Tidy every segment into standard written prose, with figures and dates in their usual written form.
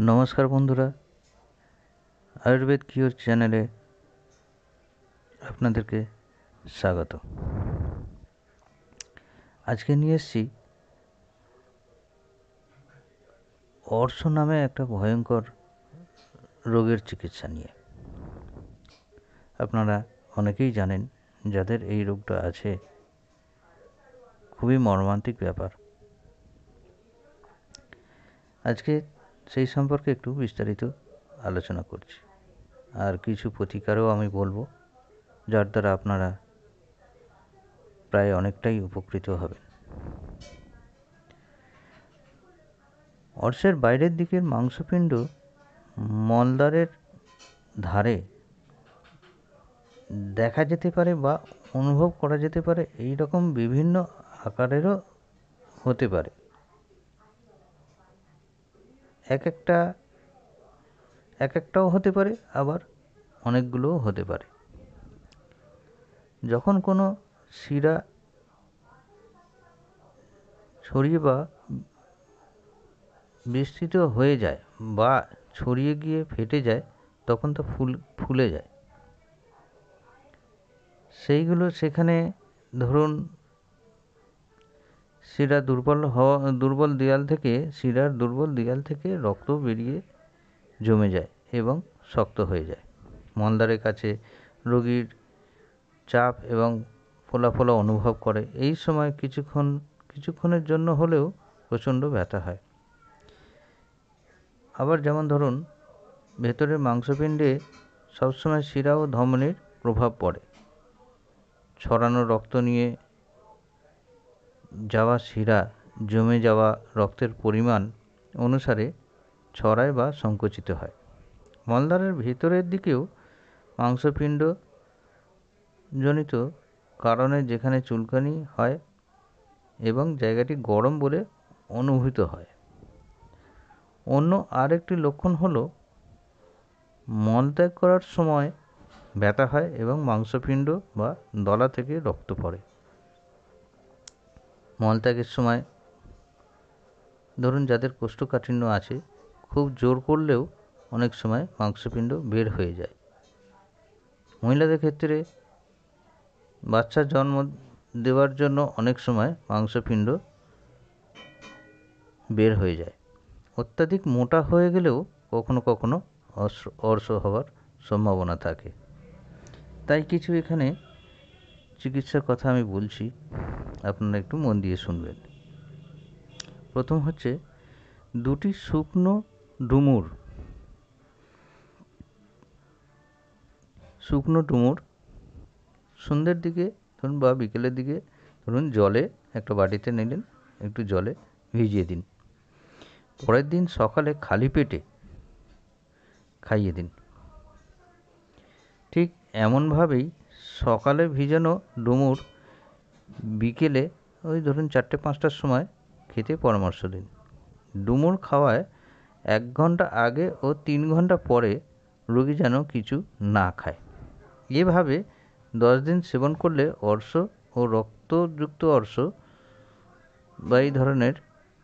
নমস্কার বন্ধুরা, আয়ুর্বেদ কিওর চ্যানেলে আপনাদেরকে স্বাগত। আজকে নিয়ে এসেছি অর্শ নামে একটা ভয়ঙ্কর রোগের চিকিৎসা নিয়ে। আপনারা অনেকেই জানেন, যাদের এই রোগটা আছে, খুবই মর্মান্তিক ব্যাপার। আজকে সেই সম্পর্কে একটু বিস্তারিত আলোচনা করছি, আর কিছু প্রতিকারও আমি বলবো, যার দ্বারা আপনারা প্রায় অনেকটাই উপকৃত হবেন। অর্শের বাইরের দিকের মাংসপিণ্ড মলদ্বারের ধারে দেখা যেতে পারে বা অনুভব করা যেতে পারে, এই রকম বিভিন্ন আকারেরও হতে পারে। একটাও হতে পারে, আবার অনেকগুলোও হতে পারে। যখন কোনো শিরা ছড়িয়ে বা বিস্তৃত হয়ে যায় বা ছড়িয়ে গিয়ে ফেটে যায়, তখন তা ফুলে যায়। সেইগুলো সেখানে ধরুন শিরার দুর্বল দিয়াল থেকে রক্ত বেরিয়ে জমে যায় এবং শক্ত হয়ে যায়। মলদ্বারের কাছে রোগীর চাপ এবং ফোলা অনুভব করে। এই সময় কিছুক্ষণের জন্য হলেও প্রচণ্ড ব্যথা হয়। আবার যেমন ধরুন, ভেতরের মাংসপিণ্ডে সবসময় শিরা ও ধমনির প্রভাব পড়ে। ছড়ানো রক্ত নিয়ে যাওয়া শিরা জমে যাওয়া রক্তের পরিমাণ অনুসারে ছড়ায় বা সংকুচিত হয়। মলদ্বারের ভেতরের দিকেও মাংসপিণ্ড জনিত কারণে যেখানে চুলকানি হয় এবং জায়গাটি গরম বলে অনুভূত হয়। অন্য আরেকটি লক্ষণ হলো মলত্যাগ করার সময় ব্যথা হয় এবং মাংসপিণ্ড বা দলা থেকে রক্ত পড়ে। মলত্যাগের সময় ধরুন যাদের কোষ্ঠকাঠিন্য আছে, খুব জোর করলেও অনেক সময় মাংসপিণ্ড বের হয়ে যায়। মহিলাদের ক্ষেত্রে বাচ্চা জন্ম দেওয়ার জন্য অনেক সময় মাংসপিণ্ড বের হয়ে যায়। অত্যাধিক মোটা হয়ে গেলেও কখনো কখনো অর্শ হওয়ার সম্ভাবনা থাকে। তাই কিছু এখানে চিকিৎসার কথা আমি বলছি, আপনারা একটু মন দিয়ে শুনবেন। প্রথম হচ্ছে দুটি শুকনো ডুমুর সন্ধ্যের দিকে ধরুন বা বিকেলের দিকে ধরুন জলে একটা বাটিতে নিলেন, একটু জলে ভিজিয়ে দিন। পরের দিন সকালে খালি পেটে খাইয়ে দিন। ঠিক এমনভাবেই সকালে ভিজানো ডুমুর বিকেলে ওই ধরুন 4-5টার সময় খেতে পরামর্শ দিন। ডুমুর খাওয়ায় 1 ঘন্টা আগে ও 3 ঘন্টা পরে রোগী যেন কিছু না খায়। এভাবে 10 দিন সেবন করলে অর্শ ও রক্তযুক্ত অর্শ বা এই ধরনের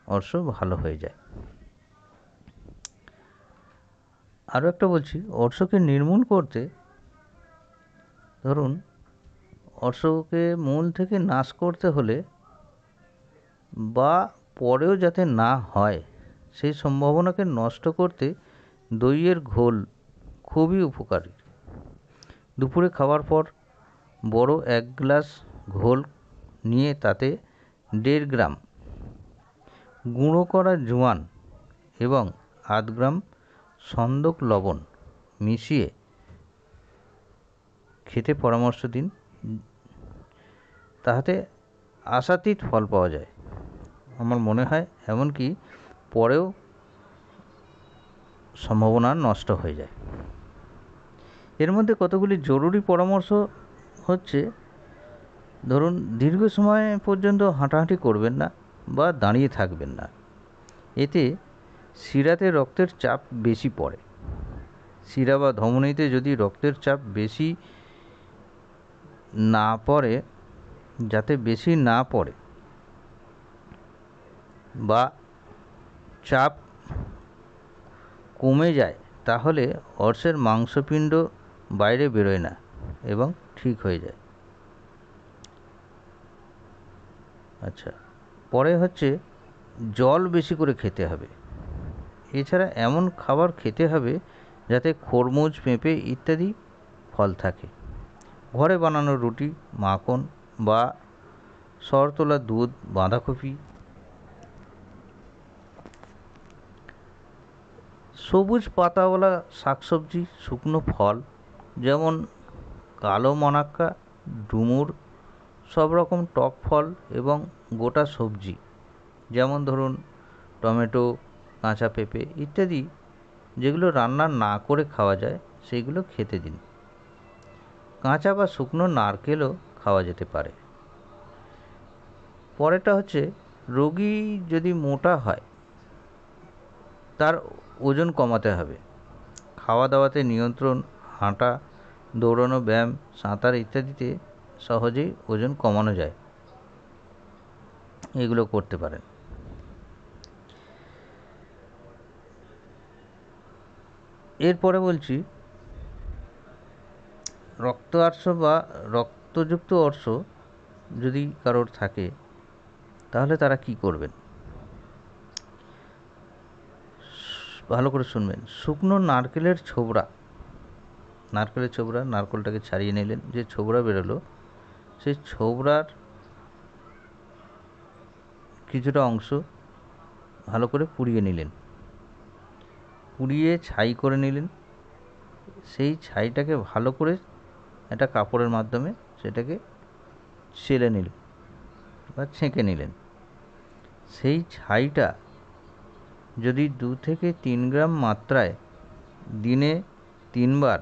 অর্শ ভালো হয়ে যায়। আরও একটা বলছি, অর্শকে নির্মূল করতে ধরুন অর্শকে মূল থেকে নাশ করতে হলে বা পরেও যাতে না হয়, সেই সম্ভাবনাকে নষ্ট করতে দইয়ের ঘোল খুবই উপকারী। দুপুরে খাওয়ার পর বড় 1 গ্লাস ঘোল নিয়ে তাতে 1.5 গ্রাম গুঁড়ো করা জোয়ান এবং 0.5 গ্রাম সন্দক লবণ মিশিয়ে খেতে পরামর্শ দিন। তাহাতে আশাতীত ফল পাওয়া যায়। আমার মনে হয় এমনকি পরেও সম্ভাবনা নষ্ট হয়ে যায়। এর মধ্যে কতগুলি জরুরি পরামর্শ হচ্ছে, ধরুন দীর্ঘ সময় পর্যন্ত হাঁটাহাঁটি করবেন না বা দাঁড়িয়ে থাকবেন না। এতে শিরাতে রক্তের চাপ বেশি পড়ে। শিরা বা ধমনীতে যদি রক্তের চাপ বেশি না পড়ে বা চাপ কমে যায় তাহলে অর্শের মাংসপিণ্ড বাইরে বেরোয় না এবং ঠিক হয়ে যায়। আচ্ছা, পরে হচ্ছে জল বেশি করে খেতে হবে। এছাড়া এমন খাবার খেতে হবে যাতে খরমুজ, পেঁপে ইত্যাদি ফল থাকে। ঘরে বানানো রুটি, মাখন বা সর তোলা দুধ, বাঁধাকপি, সবুজ পাতাওয়ালা শাকসবজি, শুকনো ফল যেমন কালো মনাক্কা, ডুমুর, সব রকম টক ফল এবং গোটা সবজি যেমন ধরুন টমেটো, কাঁচা পেঁপে ইত্যাদি যেগুলো রান্না না করে খাওয়া যায় সেইগুলো খেতে দিন। কাঁচা বা শুকনো নারকেলও খাওয়া যেতে পারে। পরেরটা হচ্ছে রোগী যদি মোটা হয় তার ওজন কমাতে হবে। খাওয়া দাওয়াতে নিয়ন্ত্রণ, হাঁটা, দৌড়ানো, ব্যায়াম, সাঁতার ইত্যাদিতে সহজেই ওজন কমানো যায়, এগুলো করতে পারেন। এরপরে বলছি রক্ত আর্শ বা রক্তযুক্ত অর্শ যদি কারোর থাকে তাহলে তারা কি করবেন, ভালো করে শুনবেন। শুকনো নারকেলের ছোবড়া, নারকেলটাকে ছাড়িয়ে নিলেন, যে ছোবড়া বেরোলো সেই ছোবড়ার কিছুটা অংশ ভালো করে পুড়িয়ে নিলেন, পুড়িয়ে ছাই করে নিলেন। সেই ছাইটাকে ভালো করে একটা কাপড়ের মাধ্যমে সেটাকে ছেলে নিলেন বা ছেঁকে নিলেন। সেই ছাইটা যদি 2 থেকে 3 গ্রাম মাত্রায় দিনে 3 বার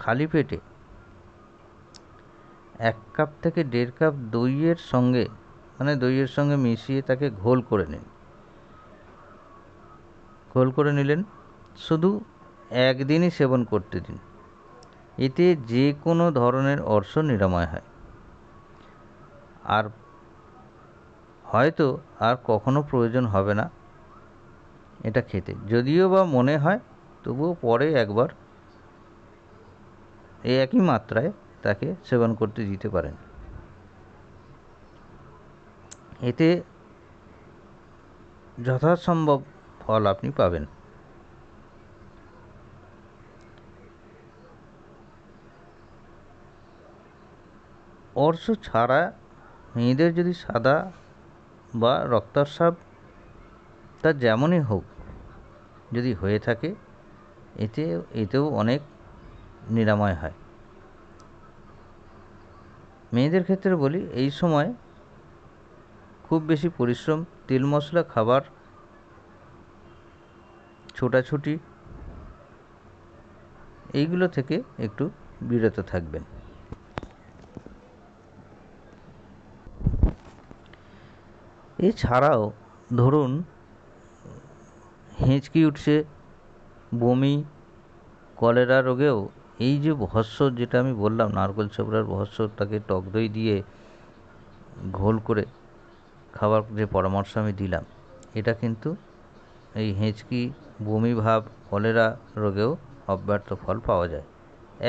খালি পেটে 1 কাপ থেকে 1.5 কাপ দইয়ের সঙ্গে মিশিয়ে তাকে ঘোল করে নিলেন, শুধু একদিনই সেবন করতে দিন। এতে যে কোনো ধরনের অর্শ নিরাময় হয়, আর হয়তো আর কখনো প্রয়োজন হবে না এটা খেতে। যদিও বা মনে হয় তবুও পরে একবার এই একই মাত্রায় তাকে সেবন করতে দিতে পারেন। এতে যথাসম্ভব ফল আপনি পাবেন। অর্শ ছাড়া মেয়েদের যদি সাদা বা রক্তস্রাব তা যেমনই হোক যদি হয়ে থাকে এতেও অনেক নিরাময় হয়। মেয়েদের ক্ষেত্রে বলি, এই সময় খুব বেশি পরিশ্রম, তেল মশলা খাবার, ছোটাছুটি এইগুলো থেকে একটু বিরত থাকবেন। এছাড়াও ধরুন হেঁচকি উঠছে, বমি, কলেরা রোগেও এই যে ভস্য যেটা আমি বললাম, নারকেল ছোবড়ার ভস্যটাকে টক দই দিয়ে ঘোল করে খাবার যে পরামর্শ আমি দিলাম, এটা কিন্তু এই হেঁচকি, বমি ভাব, কলেরা রোগেও অব্যর্থ ফল পাওয়া যায়।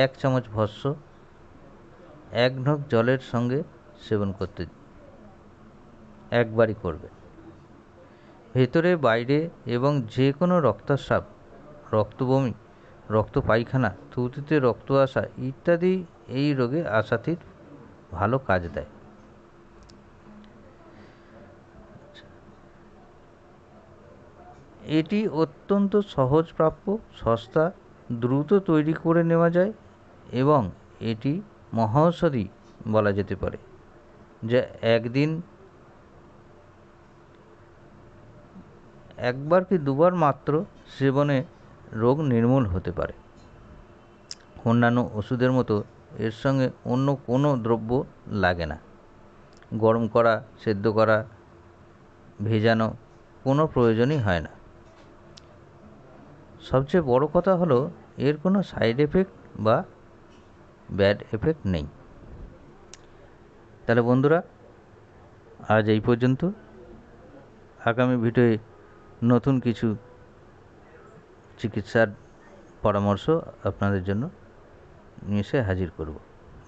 1 চামচ ভস্য 1 ঢোক জলের সঙ্গে সেবন করতে একবারই করবে। ভেতরে বাইরে এবং যে কোনো রক্তস্রাব, রক্তবমি, রক্ত পায়খানা, থুতুতে রক্ত আসা ইত্যাদি এই রোগে আশাতীত ভালো কাজ দেয়। এটি অত্যন্ত সহজপ্রাপ্য, সস্তা, দ্রুত তৈরি করে নেওয়া যায় এবং এটি মহাঔষধি বলা যেতে পারে, যা একদিন 1 বার কি 2 বার মাত্র সেবনে রোগ নির্মূল হতে পারে। অন্যান্য ওষুধের মতো এর সঙ্গে অন্য কোনো দ্রব্য লাগে না। গরম করা, সেদ্ধ করা, ভেজানো কোনো প্রয়োজনই হয় না। সবচেয়ে বড় কথা হলো এর কোনো সাইড এফেক্ট বা ব্যাড এফেক্ট নেই। তাহলে বন্ধুরা, আজ এই পর্যন্ত। আগামী ভিডিওয়ে নতুন কিছু চিকিৎসার পরামর্শ আপনাদের জন্য নিয়ে এসে হাজির করব।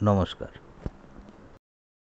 নমস্কার।